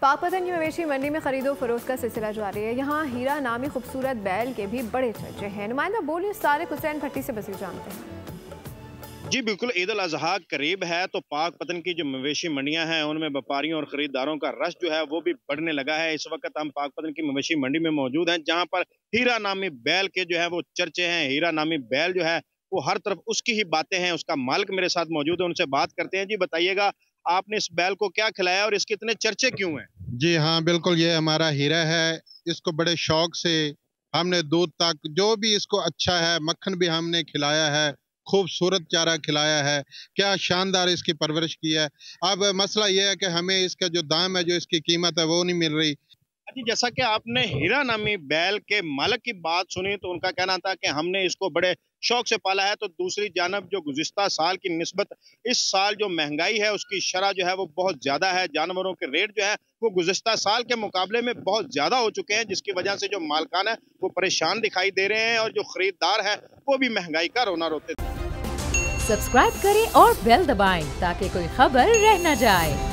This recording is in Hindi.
पाकपतन की मवेशी मंडी में खरीदो फरोख्त का सिलसिला जारी है। यहाँ हीरा नामी खूबसूरत बैल के भी बड़े चर्चे हैं। नुमाइंदा बोली सारिक हुसैन भट्टी से मज़ीद जानते हैं। जी बिल्कुल, ईद उल अज़हा करीब है तो पाकपतन की जो मवेशी मंडियां हैं उनमें व्यापारियों और खरीदारों का रश जो है वो भी बढ़ने लगा है। इस वक्त हम पाकपतन की मवेशी मंडी में मौजूद हैं जहां पर हीरा नामी बैल के जो है वो चर्चे हैं। हीरा नामी बैल जो है वो हर तरफ उसकी ही बातें हैं। उसका मालिक मेरे साथ मौजूद है, उनसे बात करते हैं। जी बताइएगा, आपने इस बैल को क्या खिलाया और इसके इतने चर्चे क्यों हैं? जी हाँ, बिल्कुल, ये हमारा हीरा है। इसको बड़े शौक से हमने दूध तक जो भी इसको अच्छा है, मक्खन भी हमने खिलाया है, खूबसूरत चारा खिलाया है, क्या शानदार इसकी परवरिश की है। अब मसला ये है कि हमें इसका जो दाम है, जो इसकी कीमत है, वो नहीं मिल रही। जी, जैसा कि आपने हीरा नामी बैल के मालिक की बात सुनी तो उनका कहना था कि हमने इसको बड़े शौक से पाला है। तो दूसरी जानब जो गुज़िश्ता साल की निस्बत इस साल जो महंगाई है उसकी शरह जो है वो बहुत ज़्यादा है। जानवरों के रेट जो है वो गुज़िश्ता साल के मुकाबले में बहुत ज़्यादा हो चुके हैं, जिसकी वजह से जो मालकान है वो परेशान दिखाई दे रहे हैं और जो खरीदार है वो भी महंगाई का रोना रोते थे। सब्सक्राइब करें और बेल दबाएं ताकि कोई खबर रह न जाए।